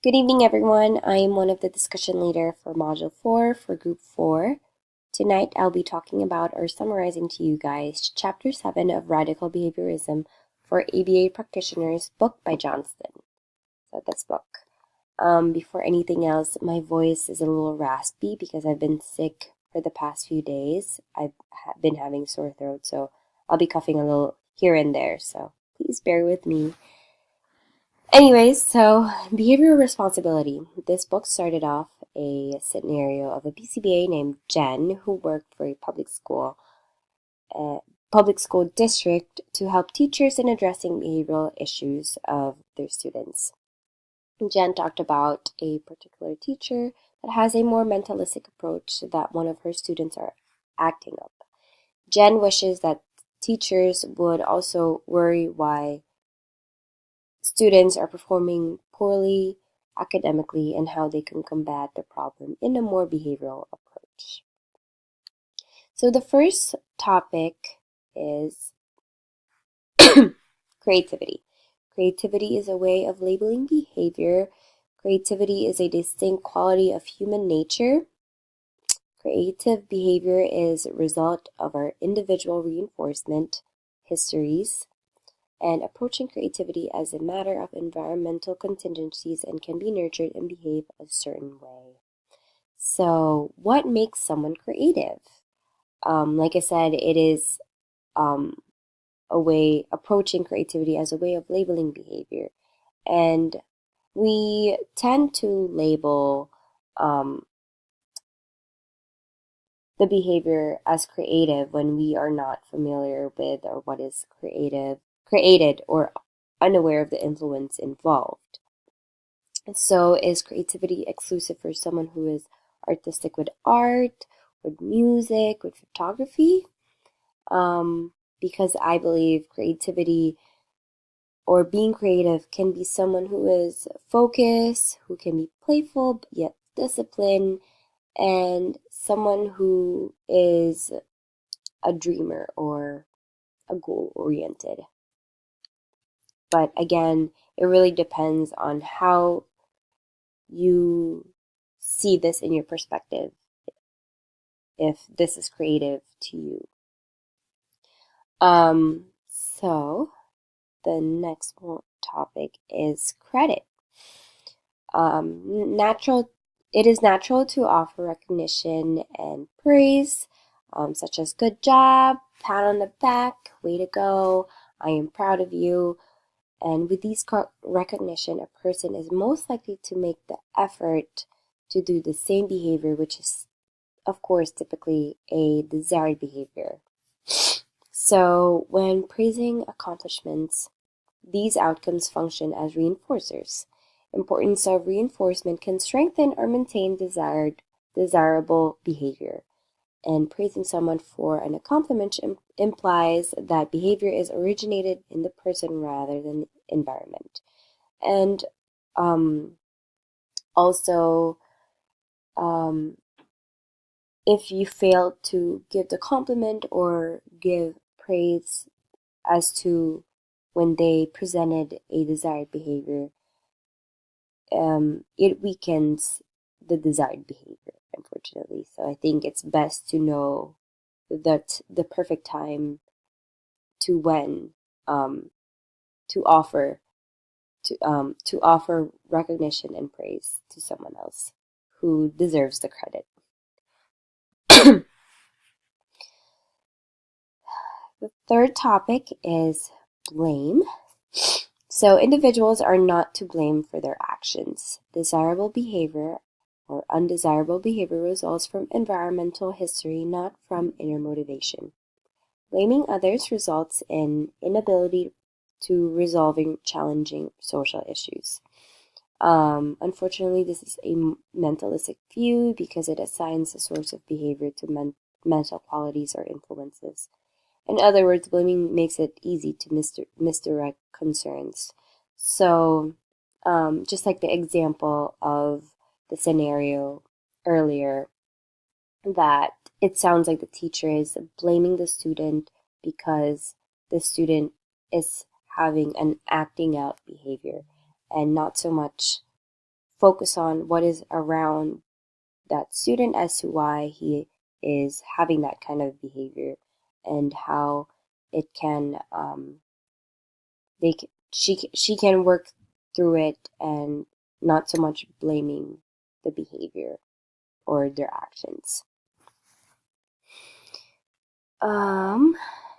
Good evening, everyone. I am one of the discussion leader for Module 4 for Group 4. Tonight, I'll be talking about or summarizing to you guys Chapter 7 of Radical Behaviorism for ABA Practitioners, book by Johnston. So this book. Before anything else, my voice is a little raspy because I've been sick for the past few days. I've been having sore throat, so I'll be coughing a little here and there, so please bear with me. Anyways, so behavioral responsibility. This book started off a scenario of a PCBA named Jen who worked for a public school district to help teachers in addressing behavioral issues of their students. Jen talked about a particular teacher that has a more mentalistic approach that one of her students are acting up. Jen wishes that teachers would also worry why students are performing poorly academically and how they can combat the problem in a more behavioral approach. So the first topic is creativity. Creativity is a way of labeling behavior. Creativity is a distinct quality of human nature. Creative behavior is a result of our individual reinforcement histories and approaching creativity as a matter of environmental contingencies and can be nurtured and behave a certain way. So, what makes someone creative? Like I said, it is a way approaching creativity as a way of labeling behavior, and we tend to label the behavior as creative when we are not familiar with or what is created or unaware of the influence involved. So is creativity exclusive for someone who is artistic with art, with music, with photography? Because I believe creativity or being creative can be someone who is focused, who can be playful but yet disciplined, and someone who is a dreamer or a goal-oriented. But again, it really depends on how you see this in your perspective, if this is creative to you. So the next topic is credit. It is natural to offer recognition and praise, such as good job, pat on the back, way to go, I am proud of you. And with these recognition, a person is most likely to make the effort to do the same behavior, which is, of course, typically a desired behavior. So, when praising accomplishments, these outcomes function as reinforcers. Importance of reinforcement can strengthen or maintain desirable behavior. And praising someone for an accomplishment implies that behavior is originated in the person rather than the environment. And also, if you fail to give the compliment or give praise as to when they presented a desired behavior, it weakens the desired behavior, unfortunately. So I think it's best to know that the perfect time to when to offer to offer recognition and praise to someone else who deserves the credit. The third topic is blame. So individuals are not to blame for their actions. Desirable behavior or undesirable behavior results from environmental history, not from inner motivation. Blaming others results in inability to resolving challenging social issues. Unfortunately, this is a mentalistic view because it assigns the source of behavior to mental qualities or influences. In other words, blaming makes it easy to misdirect concerns. So, just like the example of the scenario earlier, that it sounds like the teacher is blaming the student because the student is having an acting out behavior and not so much focus on what is around that student as to why he is having that kind of behavior, and how it can she can work through it, and not so much blaming the behavior or their actions.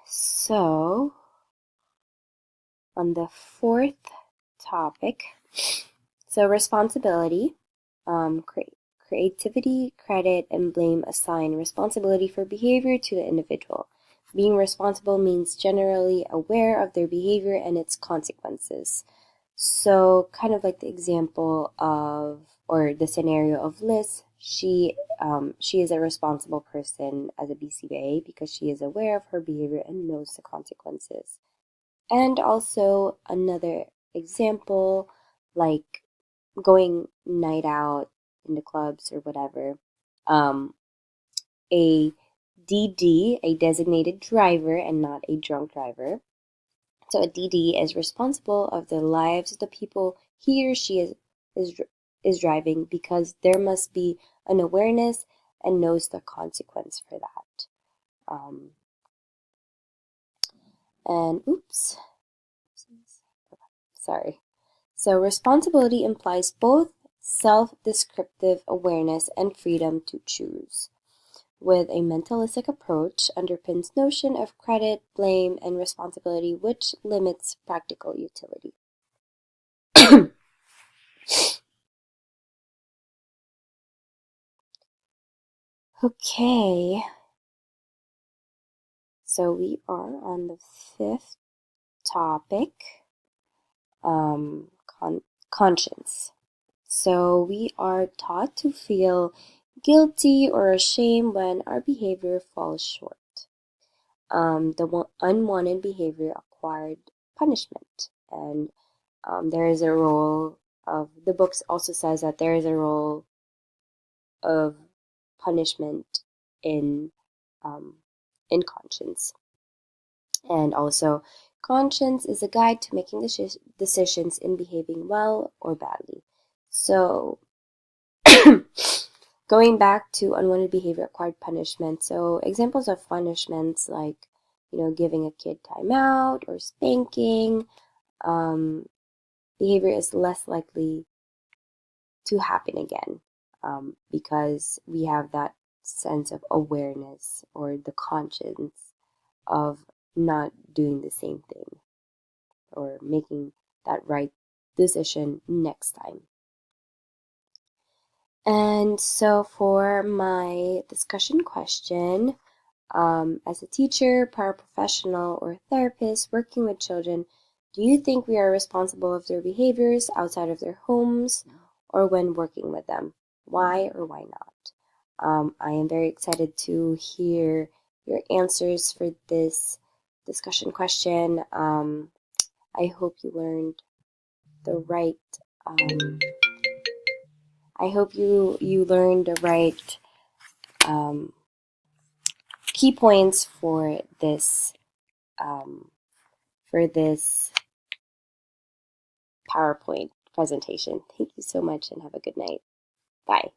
So on the fourth topic, so responsibility, creativity, credit, and blame assign responsibility for behavior to the individual. Being responsible means generally aware of their behavior and its consequences. So kind of like the example of, or the scenario of Liz, she is a responsible person as a BCBA because she is aware of her behavior and knows the consequences. And also another example, like going night out in the clubs or whatever, a DD, a designated driver and not a drunk driver. So a DD is responsible of the lives of the people he or she is driving, because there must be an awareness and knows the consequence for that. Sorry. So responsibility implies both self-descriptive awareness and freedom to choose. With a mentalistic approach, underpins notion of credit, blame, and responsibility, which limits practical utility. Okay, so we are on the fifth topic, conscience. So we are taught to feel guilty or ashamed when our behavior falls short. The unwanted behavior acquired punishment, and there is a role of, the book also says that there is a role of punishment in conscience. And also, conscience is a guide to making decisions in behaving well or badly. So, going back to unwanted behavior, acquired punishment. So, examples of punishments like, giving a kid time out or spanking, behavior is less likely to happen again, because we have that sense of awareness or the conscience of not doing the same thing or making that right decision next time. And so for my discussion question, as a teacher, paraprofessional, or therapist working with children, do you think we are responsible of their behaviors outside of their homes or when working with them? Why or why not? I am very excited to hear your answers for this discussion question. I hope you learned the right. I hope you learned the right key points for this PowerPoint presentation. Thank you so much and have a good night. Bye.